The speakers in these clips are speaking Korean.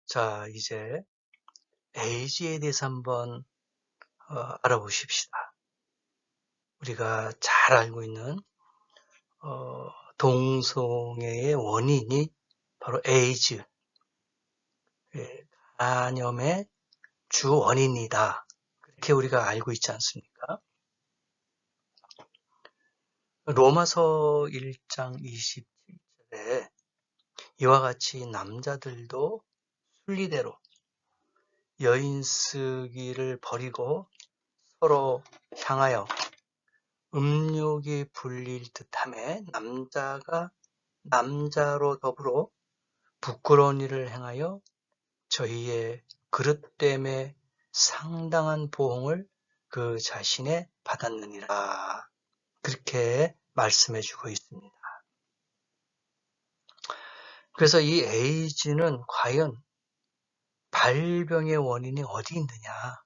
자, 이제 에이지에 대해서 한번 알아보십시다. 우리가 잘 알고 있는 동성애의 원인이 바로 에이즈, 예, 간염의 주 원인이다. 그렇게 우리가 알고 있지 않습니까? 로마서 1장 27절에 이와 같이 남자들도 순리대로 여인쓰기를 버리고 서로 향하여 음욕이 불릴 듯하며 남자가 남자로 더불어 부끄러운 일을 행하여 저희의 그릇됨에 상당한 보응을 그 자신에 받았느니라. 그렇게 말씀해 주고 있습니다. 그래서 이 에이즈는 과연 발병의 원인이 어디 있느냐.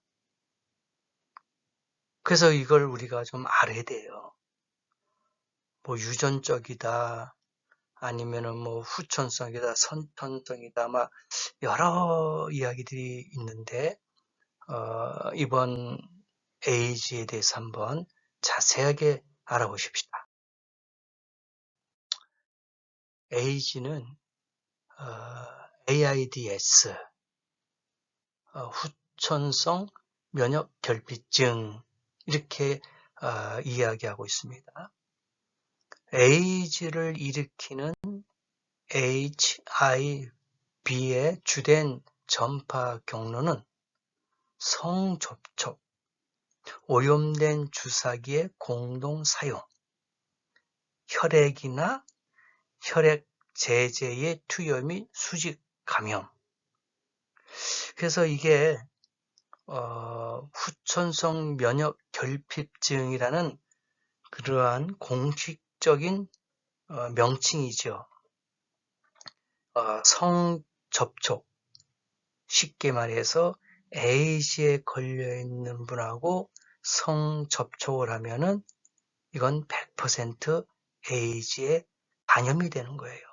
그래서 이걸 우리가 좀 알아야 돼요. 뭐 유전적이다, 아니면은 뭐 후천성이다, 선천성이다, 막 여러 이야기들이 있는데 이번 에이즈에 대해서 한번 자세하게 알아보십시다. 에이즈는 AIDS, 후천성 면역결핍증 이렇게 이야기하고 있습니다. 에이즈를 일으키는 HIV의 주된 전파 경로는 성접촉, 오염된 주사기의 공동 사용, 혈액이나 혈액 제제의 투여 및 수직 감염. 그래서 이게 후천성 면역 결핍증이라는 그러한 공식적인 명칭이죠. 성접촉, 쉽게 말해서 에이즈에 걸려있는 분하고 성접촉을 하면은 이건 100% 에이즈에 감염이 되는 거예요.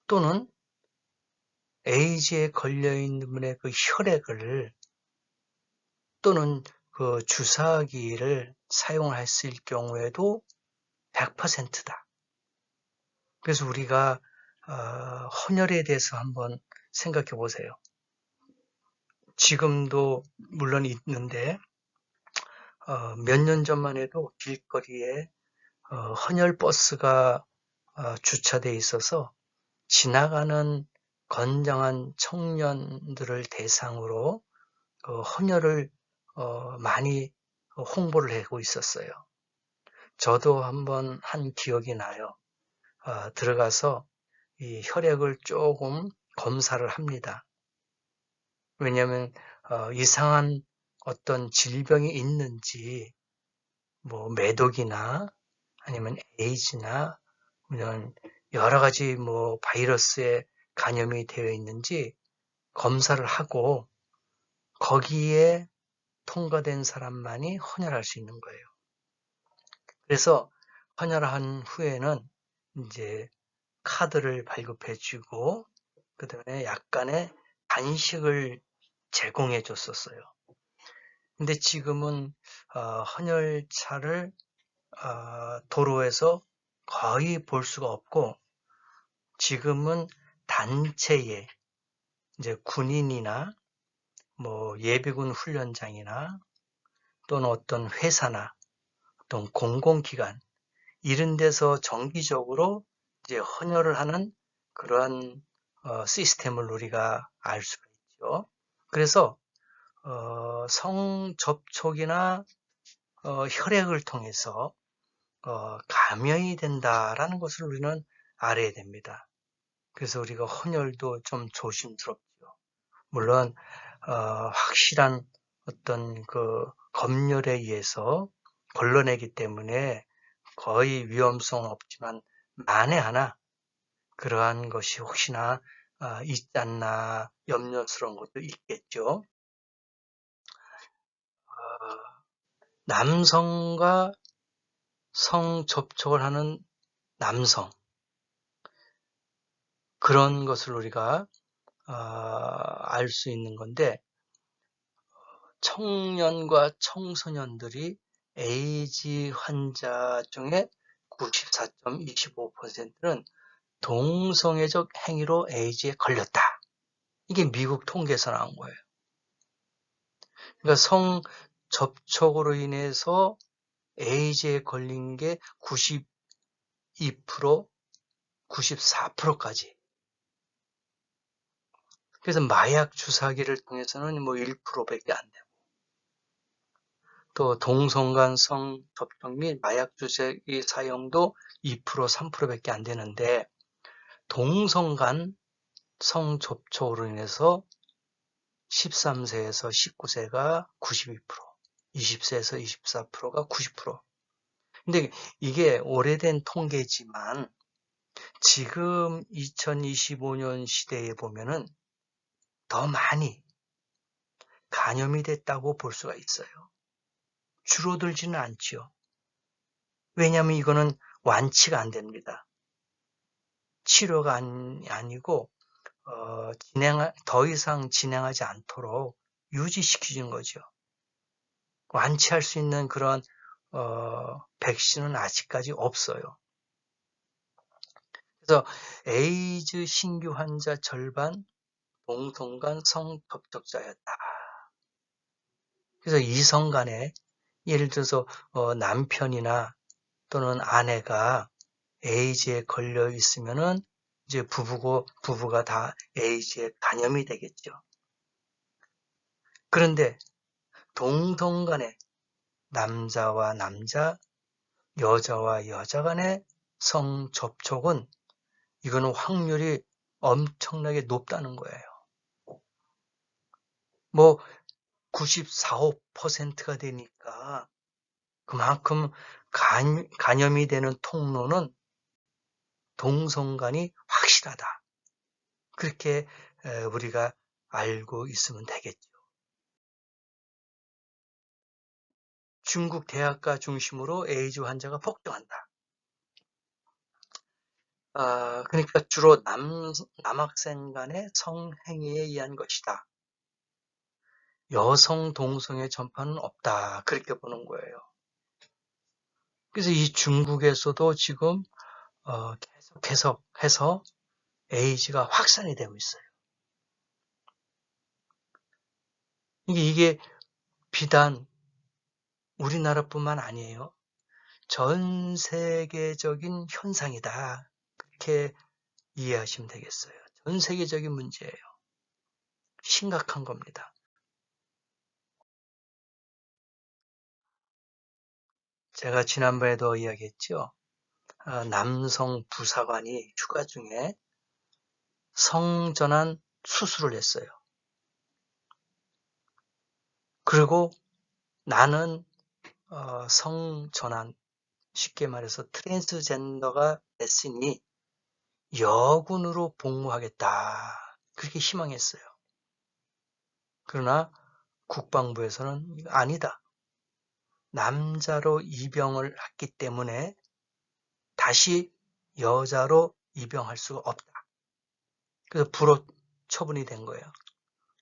또는 에이즈에 걸려있는 분의 그 혈액을 또는 그 주사기를 사용했을 경우에도 100%다. 그래서 우리가 헌혈에 대해서 한번 생각해 보세요. 지금도 물론 있는데 몇 년 전만 해도 길거리에 헌혈 버스가 주차돼 있어서 지나가는 건장한 청년들을 대상으로 헌혈을 많이 홍보를 하고 있었어요. 저도 한번 한 기억이 나요. 들어가서 이 혈액을 조금 검사를 합니다. 왜냐하면 이상한 어떤 질병이 있는지, 뭐 매독이나 아니면 에이즈나 이런 여러 가지 뭐 바이러스에 감염이 되어 있는지 검사를 하고 거기에 통과된 사람만이 헌혈할 수 있는 거예요. 그래서 헌혈한 후에는 이제 카드를 발급해주고 그다음에 약간의 간식을 제공해 줬었어요. 근데 지금은 헌혈차를 도로에서 거의 볼 수가 없고 지금은 단체에 이제 군인이나 뭐 예비군 훈련장이나 또는 어떤 회사나 어떤 공공기관 이런 데서 정기적으로 이제 헌혈을 하는 그러한 시스템을 우리가 알 수가 있죠. 그래서 성접촉이나 혈액을 통해서 감염이 된다라는 것을 우리는 알아야 됩니다. 그래서 우리가 헌혈도 좀 조심스럽죠. 물론 확실한 어떤 그 검열에 의해서 걸러내기 때문에 거의 위험성은 없지만 만에 하나 그러한 것이 혹시나 있지 않나 염려스러운 것도 있겠죠. 남성과 성접촉을 하는 남성 그런 것을 우리가 알 수 있는 건데, 청년과 청소년들이 에이즈 환자 중에 94.25%는 동성애적 행위로 에이즈에 걸렸다. 이게 미국 통계에서 나온 거예요. 그러니까 성 접촉으로 인해서 에이즈에 걸린 게 92%, 94%까지. 그래서 마약 주사기를 통해서는 뭐 1%밖에 안 되고, 또 동성간 성 접촉 및 마약 주사기 사용도 2%, 3%밖에 안 되는데, 동성간 성 접촉으로 인해서 13세에서 19세가 92%, 20세에서 24%가 90%. 근데 이게 오래된 통계지만 지금 2025년 시대에 보면은 더 많이 감염이 됐다고 볼 수가 있어요. 줄어들지는 않지요. 왜냐하면 이거는 완치가 안 됩니다. 치료가 아니고 더 이상 진행하지 않도록 유지시키는 거죠. 완치할 수 있는 그런 백신은 아직까지 없어요. 그래서 에이즈 신규 환자 절반 동성간 성접촉자였다. 그래서 이성 간에 예를 들어서 남편이나 또는 아내가 에이즈에 걸려 있으면은 이제 부부가 다 에이즈에 감염이 되겠죠. 그런데 동성 간에 남자와 남자, 여자와 여자 간의 성접촉은 이거는 확률이 엄청나게 높다는 거예요. 뭐 94, 5%가 되니까 그만큼 감염이 되는 통로는 동성간이 확실하다. 그렇게 우리가 알고 있으면 되겠죠. 중국 대학가 중심으로 에이즈 환자가 폭증한다. 그러니까 주로 남학생 간의 성행위에 의한 것이다. 여성 동성애 전파는 없다. 그렇게 보는 거예요. 그래서 이 중국에서도 지금 계속해서 에이즈가 확산이 되고 있어요. 이게 비단 우리나라뿐만 아니에요. 전 세계적인 현상이다. 그렇게 이해하시면 되겠어요. 전 세계적인 문제예요. 심각한 겁니다. 제가 지난번에도 이야기했죠. 남성 부사관이 휴가 중에 성전환 수술을 했어요. 그리고 나는 성전환, 쉽게 말해서 트랜스젠더가 됐으니 여군으로 복무하겠다. 그렇게 희망했어요. 그러나 국방부에서는 아니다. 남자로 입영을 했기 때문에 다시 여자로 입영할 수가 없다. 그래서 불호 처분이 된 거예요.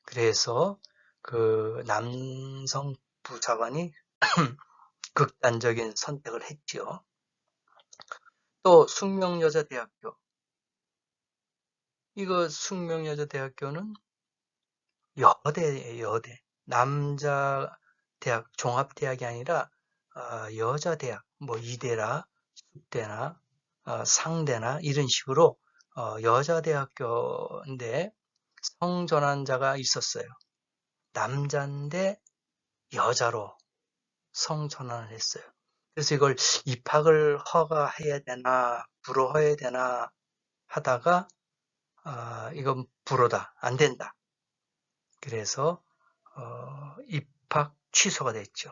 그래서 그 남성 부사관이 극단적인 선택을 했지요. 또 숙명여자대학교. 이거 숙명여자대학교는 여대예요, 여대. 남자 대학, 종합대학이 아니라 여자대학, 뭐 이대나 숙대나 상대나 이런 식으로 여자대학교인데 성전환자가 있었어요. 남자인데 여자로 성전환을 했어요. 그래서 이걸 입학을 허가해야 되나 불허해야 되나 하다가 이건 불허다, 안 된다. 그래서 입학 취소가 됐죠.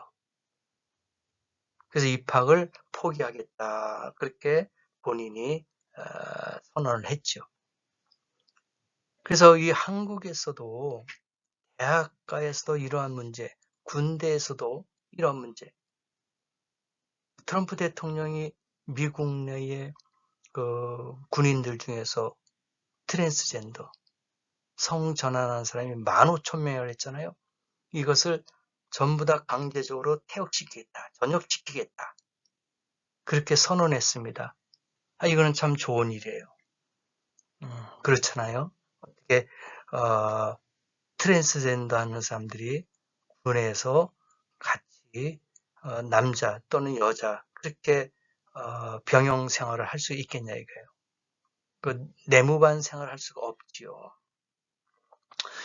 그래서 입학을 포기하겠다. 그렇게 본인이 선언을 했죠. 그래서 이 한국에서도 대학가에서도 이러한 문제, 군대에서도 이러한 문제. 트럼프 대통령이 미국 내의 그 군인들 중에서 트랜스젠더, 성전환한 사람이 15,000명이라고 했잖아요. 이것을 전부 다 강제적으로 퇴역시키겠다, 전역시키겠다. 그렇게 선언했습니다. 이거는 참 좋은 일이에요. 그렇잖아요. 어떻게 트랜스젠더 하는 사람들이 군에서 같이 남자 또는 여자 그렇게 병영 생활을 할 수 있겠냐 이거예요. 그 내무반 생활을 할 수가 없지요.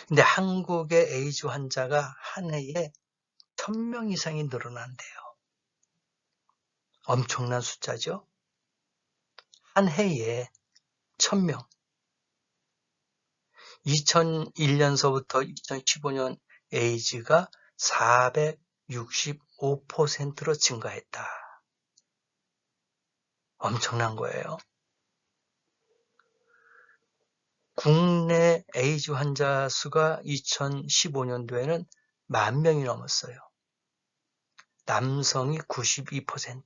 근데 한국의 에이즈 환자가 한 해에 1000명 이상이 늘어난대요. 엄청난 숫자죠. 한 해에 1000명. 2001년서부터 2015년 에이즈가 465%로 증가했다. 엄청난 거예요. 국내 에이즈 환자 수가 2015년도에는 10,000명이 넘었어요. 남성이 92%.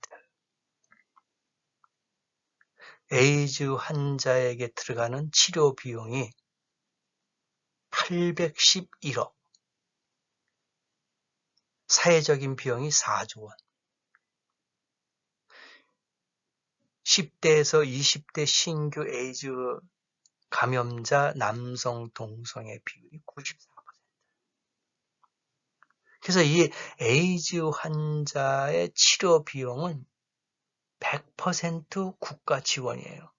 에이즈 환자에게 들어가는 치료 비용이 811억. 사회적인 비용이 4조 원. 10대에서 20대 신규 에이즈 감염자 남성 동성의 비율이 94%. 그래서 이 에이즈 환자의 치료 비용은 100% 국가 지원이에요.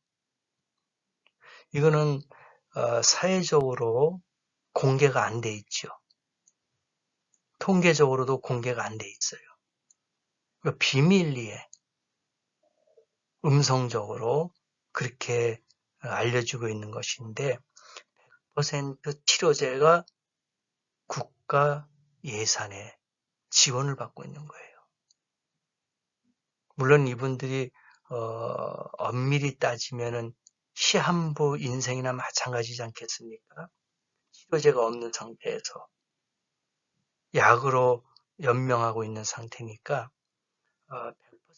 이거는 사회적으로 공개가 안 돼 있죠. 통계적으로도 공개가 안 돼 있어요. 비밀리에 음성적으로 그렇게 알려주고 있는 것인데 100% 치료제가 국가 예산에 지원을 받고 있는 거예요. 물론 이분들이 엄밀히 따지면은 시한부 인생이나 마찬가지지 않겠습니까? 치료제가 없는 상태에서 약으로 연명하고 있는 상태니까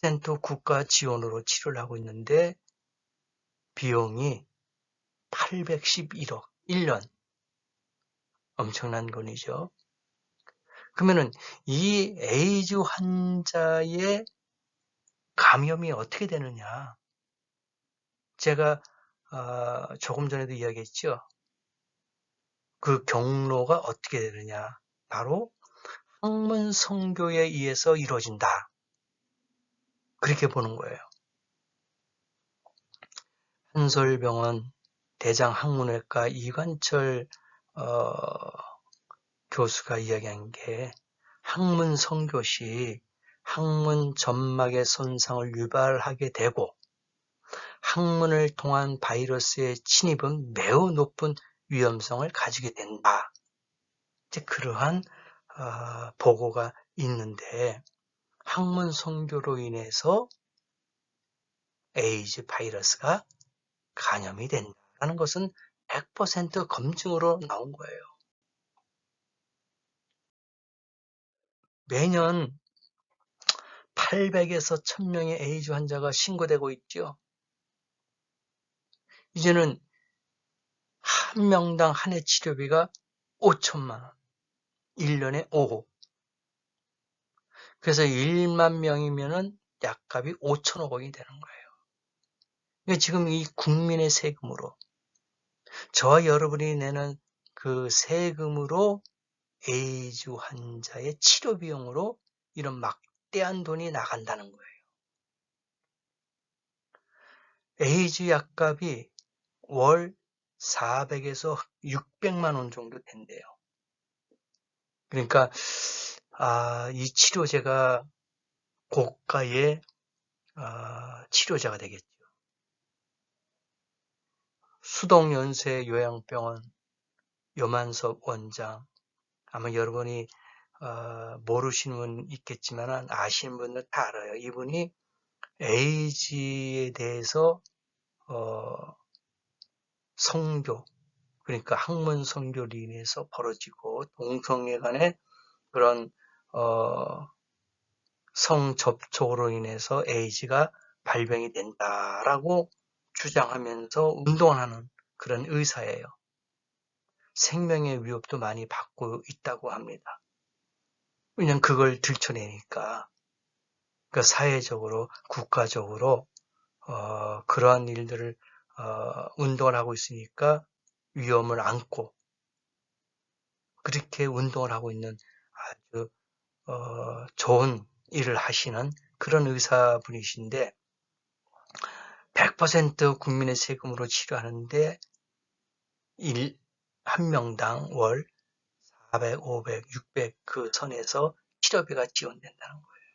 100% 국가 지원으로 치료를 하고 있는데 비용이 811억 1년. 엄청난 돈이죠. 그러면은 이 에이즈 환자의 감염이 어떻게 되느냐? 제가 조금 전에도 이야기했죠. 그 경로가 어떻게 되느냐? 바로 학문 선교에 의해서 이루어진다. 그렇게 보는 거예요. 한솔병원 대장학문외과 이관철 교수가 이야기한 게 학문 선교 시 학문 점막의 손상을 유발하게 되고 학문을 통한 바이러스의 침입은 매우 높은 위험성을 가지게 된다. 이제 그러한 보고가 있는데 학문 선교로 인해서 에이즈 바이러스가 감염이 된다는 것은 100% 검증으로 나온 거예요. 매년 800에서 1000명의 에이즈 환자가 신고되고 있죠. 이제는 한 명당 한 해 치료비가 5천만 원, 1년에 5억. 그래서 1만 명이면은 약값이 5천억 원이 되는 거예요. 그러니까 지금 이 국민의 세금으로 저와 여러분이 내는 그 세금으로 에이즈 환자의 치료 비용으로 이런 막대한 돈이 나간다는 거예요. 에이즈 약값이 월 400에서 600만 원 정도 된대요. 그러니까 이 치료제가 고가의 치료제가 되겠죠. 수동연세 요양병원 요만섭 원장, 아마 여러분이 모르시는 분 있겠지만 아시는 분들 다 알아요. 이분이 에이즈에 대해서 성교, 그러니까 학문 성교로 인해서 벌어지고 동성애 간의 그런 성접촉으로 인해서 에이즈가 발병이 된다라고 주장하면서 운동하는 그런 의사예요. 생명의 위협도 많이 받고 있다고 합니다. 왜냐면 그걸 들춰내니까. 그러니까 사회적으로, 국가적으로 그러한 일들을 운동을 하고 있으니까 위험을 안고 그렇게 운동을 하고 있는 아주 좋은 일을 하시는 그런 의사분이신데 100% 국민의 세금으로 치료하는데 한 명당 월 400, 500, 600 그 선에서 치료비가 지원된다는 거예요.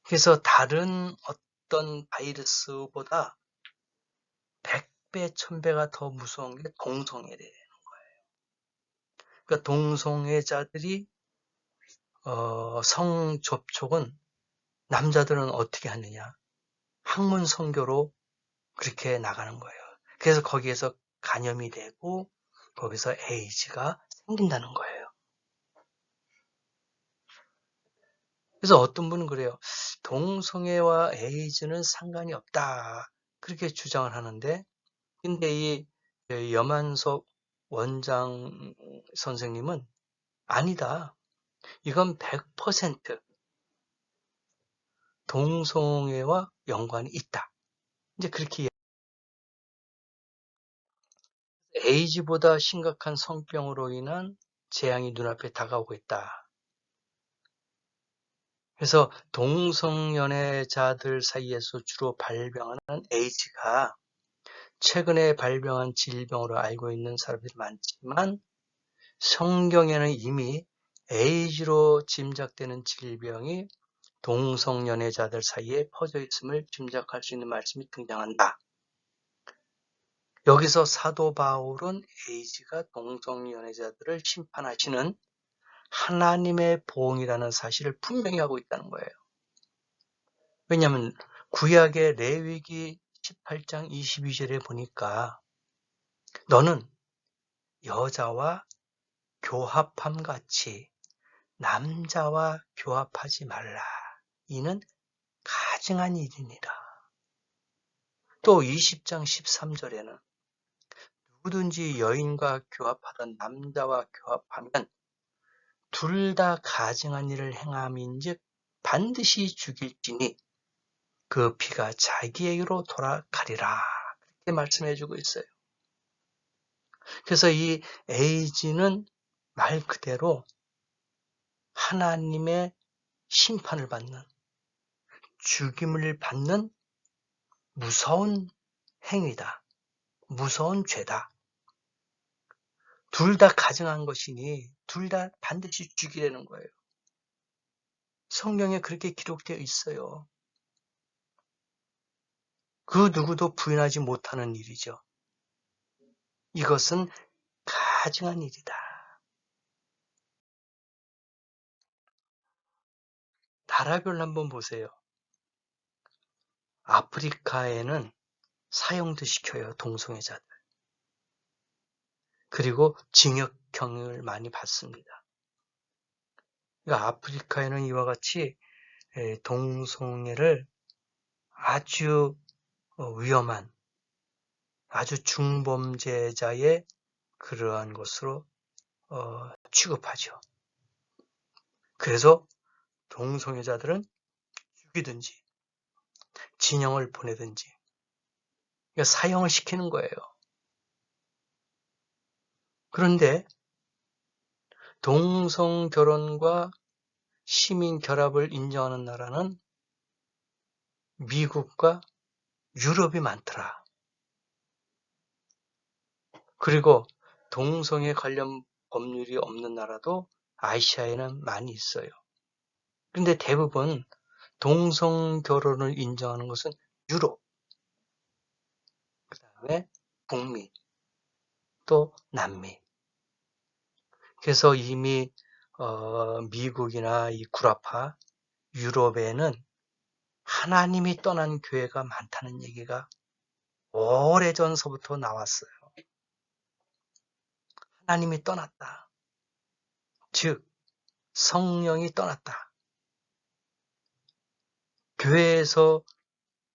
그래서 다른 어떤 바이러스보다 100배, 1000배가 더 무서운 게 동성애래요. 그러니까 동성애자들이 성접촉은 남자들은 어떻게 하느냐? 학문 성교로 그렇게 나가는 거예요. 그래서 거기에서 감염이 되고 거기서 에이즈가 생긴다는 거예요. 그래서 어떤 분은 그래요. 동성애와 에이즈는 상관이 없다. 그렇게 주장을 하는데 근데 이 염한섭 원장 선생님은 아니다. 이건 100% 동성애와 연관이 있다. 이제 그렇게 에이즈보다 심각한 성병으로 인한 재앙이 눈앞에 다가오고 있다. 그래서 동성연애자들 사이에서 주로 발병하는 에이즈가 최근에 발병한 질병으로 알고 있는 사람들이 많지만 성경에는 이미 에이즈로 짐작되는 질병이 동성연애자들 사이에 퍼져 있음을 짐작할 수 있는 말씀이 등장한다. 여기서 사도 바울은 에이즈가 동성연애자들을 심판하시는 하나님의 보응이라는 사실을 분명히 하고 있다는 거예요. 왜냐하면 구약의 레위기 18장 22절에 보니까 너는 여자와 교합함 같이 남자와 교합하지 말라. 이는 가증한 일이니라. 또 20장 13절에는 누구든지 여인과 교합하던 남자와 교합하면 둘 다 가증한 일을 행함인즉 반드시 죽일지니 그 피가 자기에게로 돌아가리라. 그렇게 말씀해주고 있어요. 그래서 이 에이즈는 말 그대로 하나님의 심판을 받는, 죽임을 받는 무서운 행위다. 무서운 죄다. 둘 다 가증한 것이니 둘 다 반드시 죽이라는 거예요. 성경에 그렇게 기록되어 있어요. 그 누구도 부인하지 못하는 일이죠. 이것은 가증한 일이다. 나라별 한번 보세요. 아프리카에는 사형도 시켜요. 동성애자들. 그리고 징역형을 많이 받습니다. 그러니까 아프리카에는 이와 같이 동성애를 아주 위험한 아주 중범죄자의 그러한 것으로 취급하죠. 그래서 동성애자들은 죽이든지 진영을 보내든지 그러니까 사형을 시키는 거예요. 그런데 동성 결혼과 시민 결합을 인정하는 나라는 미국과 유럽이 많더라. 그리고 동성애 관련 법률이 없는 나라도 아시아에는 많이 있어요. 그런데 대부분 동성 결혼을 인정하는 것은 유럽, 그 다음에 북미, 또 남미. 그래서 이미 미국이나 이 구라파, 유럽에는 하나님이 떠난 교회가 많다는 얘기가 오래전서부터 나왔어요. 하나님이 떠났다. 즉 성령이 떠났다.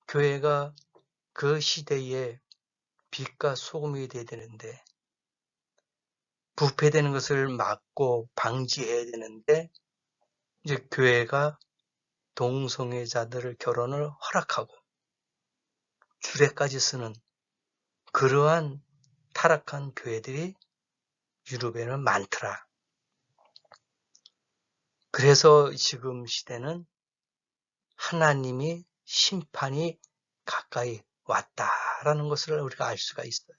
교회가 그 시대에 빛과 소금이 돼야 되는데, 부패되는 것을 막고 방지해야 되는데, 이제 교회가 동성애자들을 결혼을 허락하고 주례까지 쓰는 그러한 타락한 교회들이 유럽에는 많더라. 그래서 지금 시대는 하나님이 심판이 가까이 왔다라는 것을 우리가 알 수가 있어요.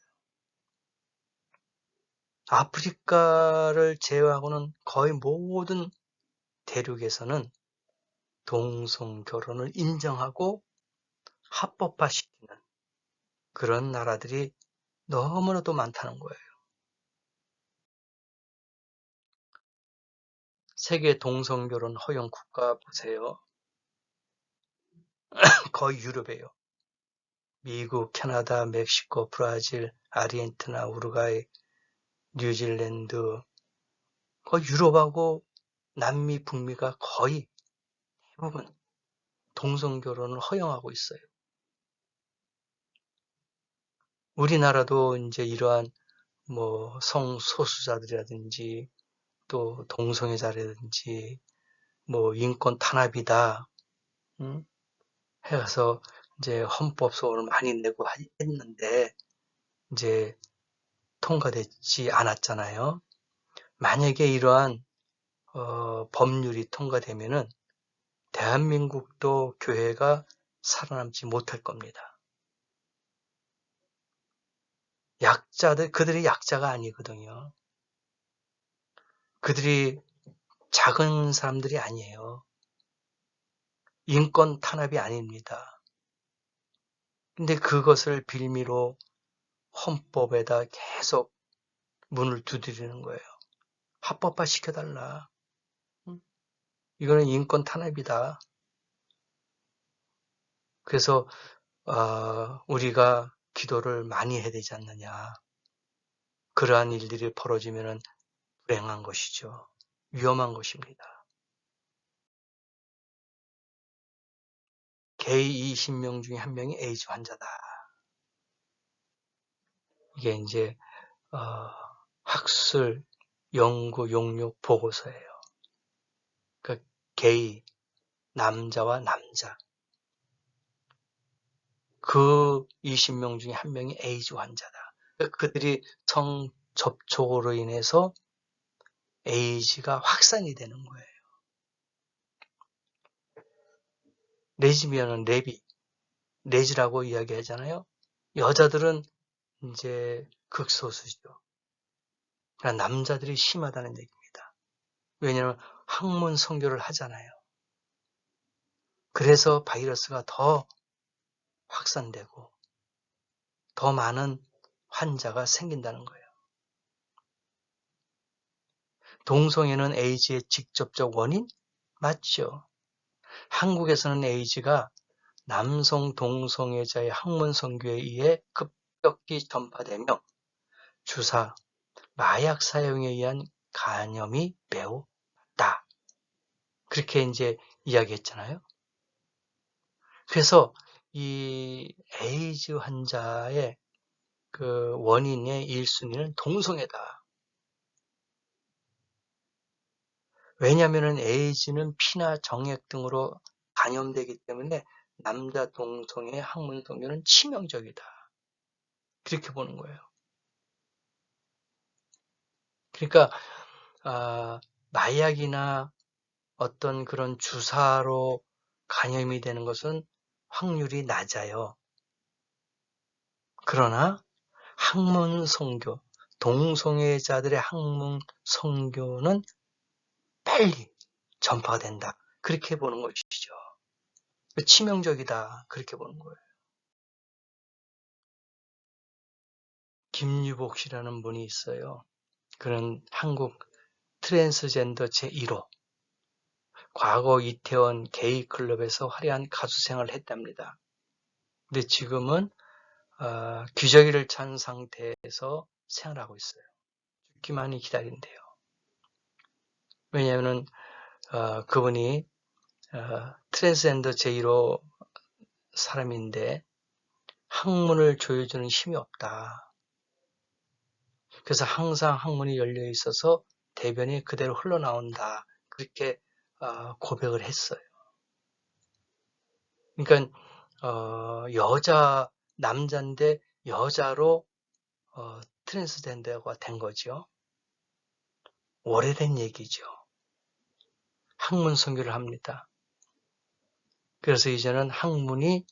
아프리카를 제외하고는 거의 모든 대륙에서는 동성 결혼을 인정하고 합법화시키는 그런 나라들이 너무나도 많다는 거예요. 세계 동성 결혼 허용 국가 보세요. 거의 유럽이에요. 미국, 캐나다, 멕시코, 브라질, 아르헨티나, 우루과이, 뉴질랜드, 거의 유럽하고 남미, 북미가 거의 대부분 동성 결혼을 허용하고 있어요. 우리나라도 이제 이러한 뭐 성소수자들이라든지 또 동성애자라든지 뭐 인권 탄압이다 해서 이제 헌법 소원을 많이 내고 했는데 이제 통과되지 않았잖아요. 만약에 이러한 법률이 통과되면은 대한민국도 교회가 살아남지 못할 겁니다. 약자들, 그들이 약자가 아니거든요. 그들이 작은 사람들이 아니에요. 인권 탄압이 아닙니다. 근데 그것을 빌미로 헌법에다 계속 문을 두드리는 거예요. 합법화 시켜달라. 이거는 인권 탄압이다. 그래서 우리가 기도를 많이 해야 되지 않느냐. 그러한 일들이 벌어지면 불행한 것이죠. 위험한 것입니다. 게이 20명 중에 한 명이 에이즈 환자다. 이게 이제 학술, 연구, 용역 보고서예요. 그러니까 게이, 남자와 남자. 그 20명 중에 한 명이 에이즈 환자다. 그러니까 그들이 성 접촉으로 인해서 에이즈가 확산이 되는 거예요. 레즈비언은 레즈라고 이야기하잖아요. 여자들은 이제 극소수죠. 그러니까 남자들이 심하다는 얘기입니다. 왜냐하면 학문 선교를 하잖아요. 그래서 바이러스가 더 확산되고 더 많은 환자가 생긴다는 거예요. 동성애는 에이즈의 직접적 원인? 맞죠. 한국에서는 에이즈가 남성 동성애자의 학문 선교에 의해 급격히 전파되며 주사, 마약 사용에 의한 간염이 매우 낮다. 그렇게 이제 이야기했잖아요. 그래서 이 에이즈 환자의 그 원인의 1순위는 동성애다. 왜냐하면 에이즈는 피나 정액 등으로 감염되기 때문에 남자 동성애 학문 선교는 치명적이다. 그렇게 보는 거예요. 그러니까 마약이나 어떤 그런 주사로 감염이 되는 것은 확률이 낮아요. 그러나 학문 선교, 동성애자들의 학문 선교는 빨리 전파가 된다. 그렇게 보는 것이죠. 치명적이다. 그렇게 보는 거예요. 김유복 씨라는 분이 있어요. 그는 한국 트랜스젠더 제1호. 과거 이태원 게이클럽에서 화려한 가수 생활을 했답니다. 근데 지금은 기저귀를 찬 상태에서 생활하고 있어요. 죽기만이 기다린대요. 왜냐하면 그분이 트랜스젠더 제1호 사람인데 항문을 조여주는 힘이 없다. 그래서 항상 항문이 열려 있어서 대변이 그대로 흘러나온다. 그렇게 고백을 했어요. 그러니까 남자인데 여자로 트랜스젠더가 된 거죠. 오래된 얘기죠. 항문 선교를 합니다. 그래서 이제는 항문이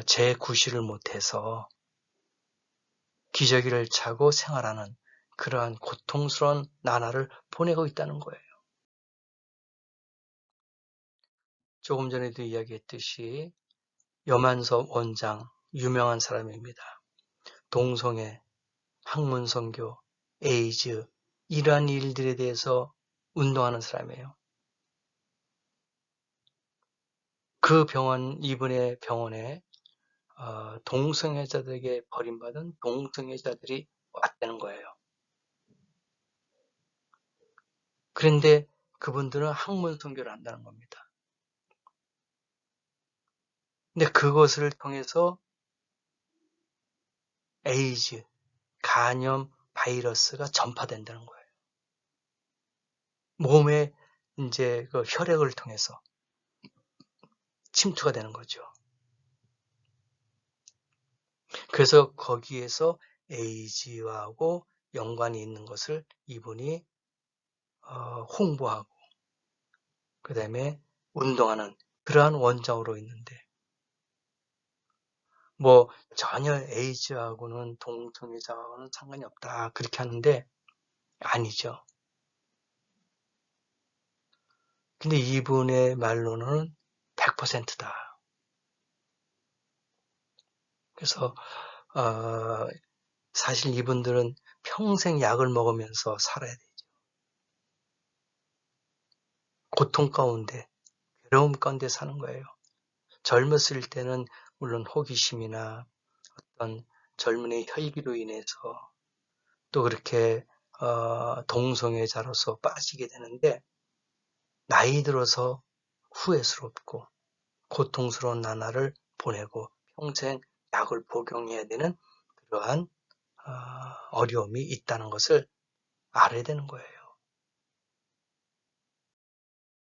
재구실을 못해서 기저귀를 차고 생활하는 그러한 고통스러운 나날을 보내고 있다는 거예요. 조금 전에도 이야기했듯이 여만섭 원장, 유명한 사람입니다. 동성애, 학문 선교, 에이즈 이러한 일들에 대해서 운동하는 사람이에요. 이분의 병원에 동성애자들에게 버림받은 동성애자들이 왔다는 거예요. 그런데 그분들은 학문 선교를 한다는 겁니다. 근데 그것을 통해서 에이즈, 간염, 바이러스가 전파된다는 거예요. 몸에 이제 그 혈액을 통해서 침투가 되는 거죠. 그래서 거기에서 에이즈하고 연관이 있는 것을 이분이 홍보하고 그 다음에 운동하는 그러한 원장으로 있는데 뭐 전혀 에이즈하고는 동성애자하고는 상관이 없다 그렇게 하는데 아니죠. 근데 이분의 말로는 100%다. 그래서 사실 이분들은 평생 약을 먹으면서 살아야 되죠. 고통 가운데, 괴로움 가운데 사는 거예요. 젊었을 때는 물론 호기심이나 어떤 젊은이의 혈기로 인해서 또 그렇게 동성애자로서 빠지게 되는데 나이 들어서 후회스럽고 고통스러운 나날을 보내고 평생 약을 복용해야 되는 그러한 어려움이 있다는 것을 알아야 되는 거예요.